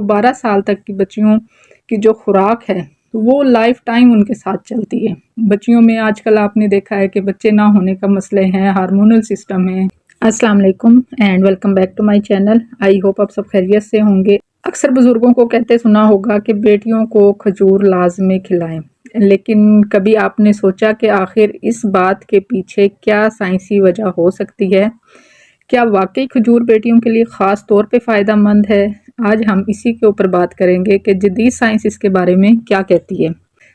12 साल तक की बच्चियों की जो खुराक है वो लाइफ टाइम उनके साथ चलती है। बच्चियों में आजकल आपने देखा है कि बच्चे ना होने का मसले हैं, हार्मोनल सिस्टम है। अस्सलाम वालेकुम and welcome back to my channel. I hope आप सब खैरियत से होंगे। अक्सर बुजुर्गों को कहते सुना होगा कि बेटियों को खजूर लाजमी खिलाएं, लेकिन कभी आपने सोचा कि आखिर इस बात के पीछे क्या साइंसी वजह हो सकती है? क्या वाकई खजूर बेटियों के लिए ख़ास तौर पे फ़ायदा मंद है? आज हम इसी के ऊपर बात करेंगे कि जदीद साइंस इसके बारे में क्या कहती है।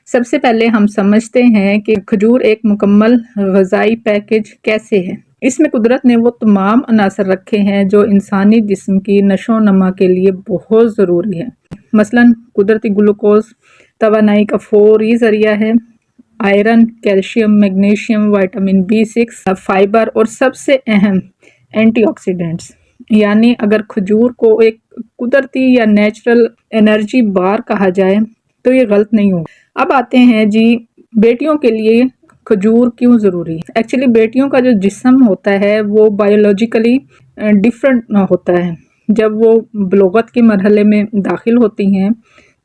सबसे पहले हम समझते हैं कि खजूर एक मुकम्मल ग़िज़ाई पैकेज कैसे है। इसमें कुदरत ने वो तमाम अनासर रखे हैं जो इंसानी जिस्म की नशो नमा के लिए बहुत ज़रूरी है। मसलन कुदरती ग्लूकोज तवानाई का फौरी ज़रिया है, iron, calcium, magnesium, vitamin B6, fibre और सबसे अहम एंटीऑक्सीडेंट्स। यानी अगर खजूर को एक कुदरती या नेचुरल एनर्जी बार कहा जाए तो ये गलत नहीं होगा। अब आते हैं जी, बेटियों के लिए खजूर क्यों ज़रूरी है। एक्चुअली बेटियों का जो जिस्म होता है वो बायोलॉजिकली डिफरेंट होता है। जब वो बलोगत के मरहले में दाखिल होती हैं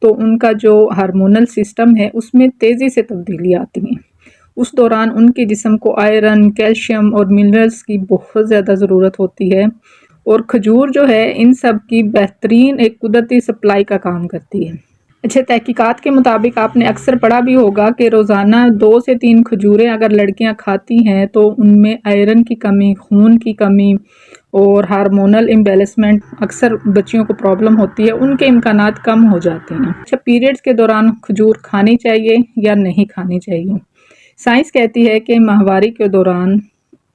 तो उनका जो हार्मोनल सिस्टम है उसमें तेज़ी से तब्दीली आती हैं। उस दौरान उनके जिस्म को आयरन, कैल्शियम और मिनरल्स की बहुत ज़्यादा ज़रूरत होती है और खजूर जो है इन सब की बेहतरीन एक कुदरती सप्लाई का काम करती है। अच्छा, तहकीकात के मुताबिक आपने अक्सर पढ़ा भी होगा कि रोज़ाना 2 से 3 खजूरें अगर लड़कियां खाती हैं तो उनमें आयरन की कमी, खून की कमी और हार्मोनल इम्बैलेंसमेंट अक्सर बच्चियों को प्रॉब्लम होती है, उनके इम्कानात कम हो जाते हैं। अच्छा, पीरियड्स के दौरान खजूर खानी चाहिए या नहीं खानी चाहिए? साइंस कहती है कि माहवारी के दौरान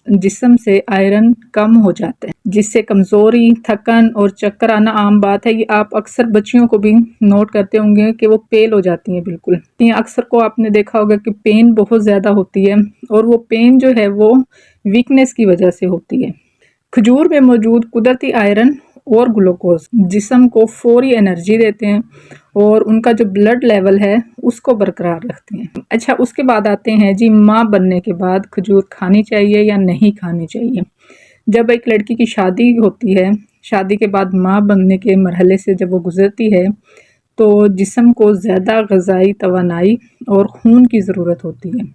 जिस्म से आयरन कम हो जाता है, जिससे कमज़ोरी, थकन और चक्कर आना आम बात है। ये आप अक्सर बच्चियों को भी नोट करते होंगे कि वो पेल हो जाती हैं बिल्कुल। अक्सर को आपने देखा होगा कि पेन बहुत ज़्यादा होती है और वो पेन जो है वो वीकनेस की वजह से होती है। खजूर में मौजूद कुदरती आयरन और ग्लूकोज जिस्म को फौरी एनर्जी देते हैं और उनका जो ब्लड लेवल है उसको बरकरार रखते हैं। अच्छा, उसके बाद आते हैं जी, माँ बनने के बाद खजूर खानी चाहिए या नहीं खानी चाहिए? जब एक लड़की की शादी होती है, शादी के बाद माँ बनने के मरहले से जब वो गुजरती है तो जिस्म को ज़्यादा ग़िज़ाई तवानाई और खून की ज़रूरत होती है।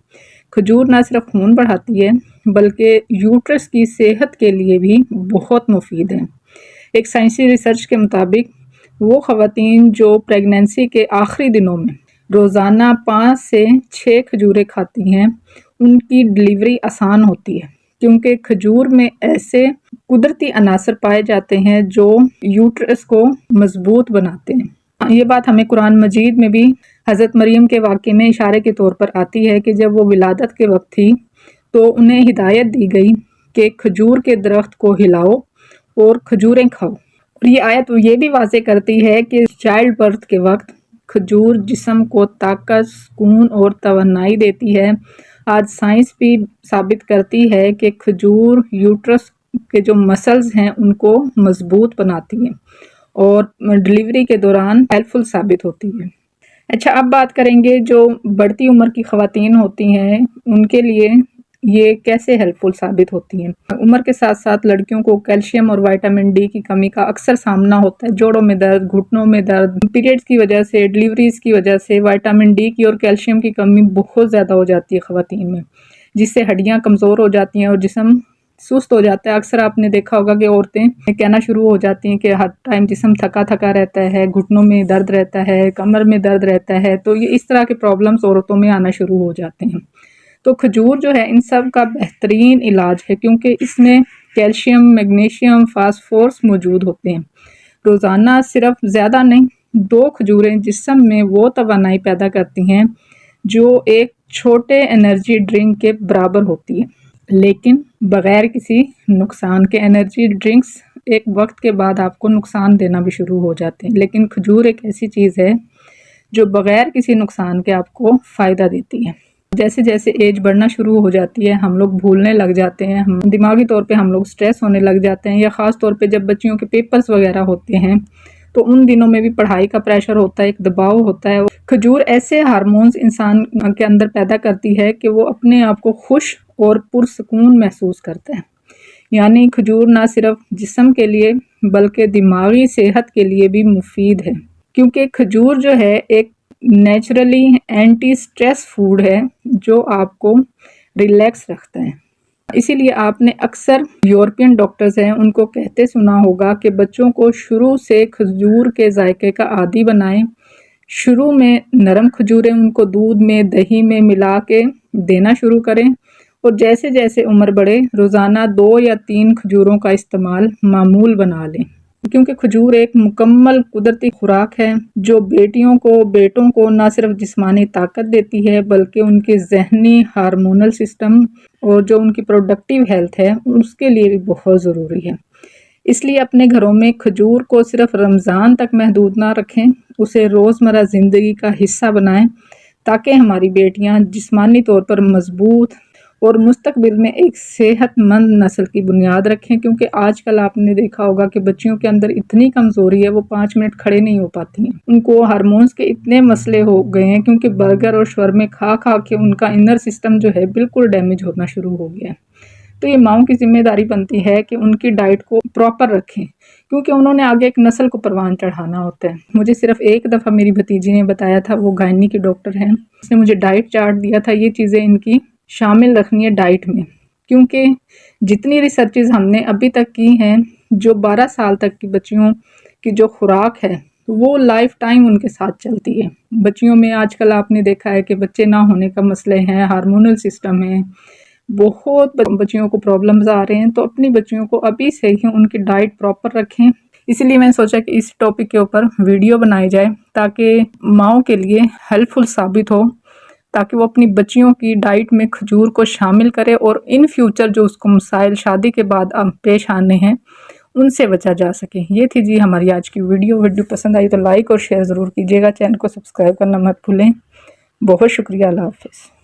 खजूर ना सिर्फ खून बढ़ाती है बल्कि यूट्रस की सेहत के लिए भी बहुत मुफीद है। एक साइंसी रिसर्च के मुताबिक वो ख़वातीन जो प्रेगनेंसी के आखिरी दिनों में रोज़ाना 5 से 6 खजूरें खाती हैं उनकी डिलीवरी आसान होती है, क्योंकि खजूर में ऐसे कुदरती अनासर पाए जाते हैं जो यूट्रस को मजबूत बनाते हैं। ये बात हमें कुरान मजीद में भी हज़रत मरियम के वाक़े में इशारे के तौर पर आती है कि जब वो विलादत के वक्त थी तो उन्हें हिदायत दी गई कि खजूर के दरख्त को हिलाओ और खजूरें खाओ। और ये आयत ये भी वाज़े करती है कि चाइल्ड बर्थ के वक्त खजूर जिस्म को ताकत, सुकून और तवानाई देती है। आज साइंस भी साबित करती है कि खजूर यूट्रस के जो मसल्स हैं उनको मजबूत बनाती है और डिलीवरी के दौरान हेल्पफुल साबित होती है। अच्छा, अब बात करेंगे जो बढ़ती उम्र की ख़वातीन होती हैं उनके लिए ये कैसे हेल्पफुल साबित होती हैं। उम्र के साथ साथ लड़कियों को कैल्शियम और विटामिन D की कमी का अक्सर सामना होता है। जोड़ों में दर्द, घुटनों में दर्द, पीरियड्स की वजह से, डिलीवरीज की वजह से विटामिन D की और कैल्शियम की कमी बहुत ज़्यादा हो जाती है ख़वातीन में, जिससे हड्डियाँ कमज़ोर हो जाती हैं और जिस्म सुस्त हो जाता है। अक्सर आपने देखा होगा कि औरतें कहना शुरू हो जाती हैं कि हर टाइम जिस्म थका थका रहता है, घुटनों में दर्द रहता है, कमर में दर्द रहता है। तो ये इस तरह के प्रॉब्लम्स औरतों में आना शुरू हो जाते हैं। तो खजूर जो है इन सब का बेहतरीन इलाज है, क्योंकि इसमें कैल्शियम, मैग्नीशियम, फास्फोरस मौजूद होते हैं। रोज़ाना सिर्फ ज़्यादा नहीं, 2 खजूरें जिस्म में वो तवानाई पैदा करती हैं जो एक छोटे एनर्जी ड्रिंक के बराबर होती है, लेकिन बग़ैर किसी नुकसान के। एनर्जी ड्रिंक्स एक वक्त के बाद आपको नुकसान देना भी शुरू हो जाते हैं, लेकिन खजूर एक ऐसी चीज़ है जो बग़ैर किसी नुकसान के आपको फ़ायदा देती है। जैसे जैसे एज बढ़ना शुरू हो जाती है हम लोग भूलने लग जाते हैं, हम दिमागी तौर पे हम लोग स्ट्रेस होने लग जाते हैं, या ख़ास तौर पे जब बच्चियों के पेपर्स वगैरह होते हैं तो उन दिनों में भी पढ़ाई का प्रेशर होता है, एक दबाव होता है। खजूर ऐसे हार्मोन्स इंसान के अंदर पैदा करती है कि वो अपने आप को खुश और पुरसकून महसूस करता है। یعنی کھجور نہ صرف جسم کے لیے بلکہ دماغی صحت کے لیے بھی مفید ہے، کیونکہ کھجور جو ہے ایک نیچرلی اینٹی سٹریس فوڈ ہے جو آپ کو ریلیکس رکھتا ہے۔ اسی لیے آپ نے اکثر یورپین ڈاکٹرز ہیں ان کو کہتے سنا ہوگا کہ بچوں کو شروع سے کھجور کے ذائقے کا عادی بنائیں۔ شروع میں نرم کھجوریں ان کو دودھ میں دہی میں ملا کے دینا شروع کریں، اور جیسے جیسے عمر بڑھے روزانہ 2 یا 3 کھجوروں کا استعمال معمول بنا لیں، کیونکہ کھجور ایک مکمل قدرتی خوراک ہے جو بیٹوں کو نہ صرف جسمانی طاقت دیتی ہے بلکہ ان کے ذہنی ہارمونل سسٹم اور جو ان کی پروڈکٹیو ہیلتھ ہے اس کے لیے بھی بہت ضروری ہے۔ اس لیے اپنے گھروں میں کھجور کو صرف رمضان تک محدود نہ رکھیں، اسے روزمرہ زندگی کا حصہ بنائیں تاکہ ہماری بیٹیاں جسمانی طور پر مضبوط اور مستقبل میں ایک صحت مند نسل کی بنیاد رکھیں، کیونکہ آج کل آپ نے دیکھا ہوگا کہ بچیوں کے اندر اتنی کمزوری ہے، وہ 5 منٹ کھڑے نہیں ہو پاتی ہیں، ان کو ہارمونز کے اتنے مسئلے ہو گئے ہیں کیونکہ برگر اور شورمے کھا کے ان کا انر سسٹم جو ہے بالکل ڈیمیج ہونا شروع ہو گیا ہے۔ تو یہ ماؤں کی ذمہ داری بنتی ہے کہ ان کی ڈائٹ کو پراپر رکھیں، کیونکہ انہوں نے آگے ایک نسل کو پروان چڑھانا ہوتا ہے۔ مجھے صرف ایک دفعہ میری بھتیجی نے بتایا تھا، وہ گائنی کی ڈاکٹر ہیں، اس نے مجھے ڈائٹ چارٹ دیا تھا، یہ چیزیں ان کی شامل رکھنی ہے ڈائٹ میں، کیونکہ جتنی ریسرچز ہم نے ابھی تک کی ہیں، جو 12 سال تک کی بچیوں کی جو خوراک ہے وہ لائف ٹائم ان کے ساتھ چلتی ہے۔ بچیوں میں آج کل آپ نے دیکھا ہے کہ بچے نہ ہونے کا مسئلے ہیں، ہارمونل سسٹم ہے، بہت بچیوں کو پرابلمز آ رہے ہیں، تو اپنی بچیوں کو ابھی سے ہی ان کی ڈائٹ پراپر رکھیں۔ اسی لیے میں نے سوچا کہ اس ٹاپک کے اوپر ویڈیو بنائی جائے تاکہ ماؤں کے لیے ہیلپ فل ثابت ہو، تاکہ وہ اپنی بچیوں کی ڈائٹ میں کھجور کو شامل کرے اور ان فیوچر جو اس کو مسائل شادی کے بعد پیش آنے ہیں ان سے بچا جا سکے۔ یہ تھی جی ہماری آج کی ویڈیو پسند آئی تو لائک اور شیئر ضرور کیجیے گا، چینل کو سبسکرائب کرنا مت بھولیں۔ بہت شکریہ، اللہ حافظ۔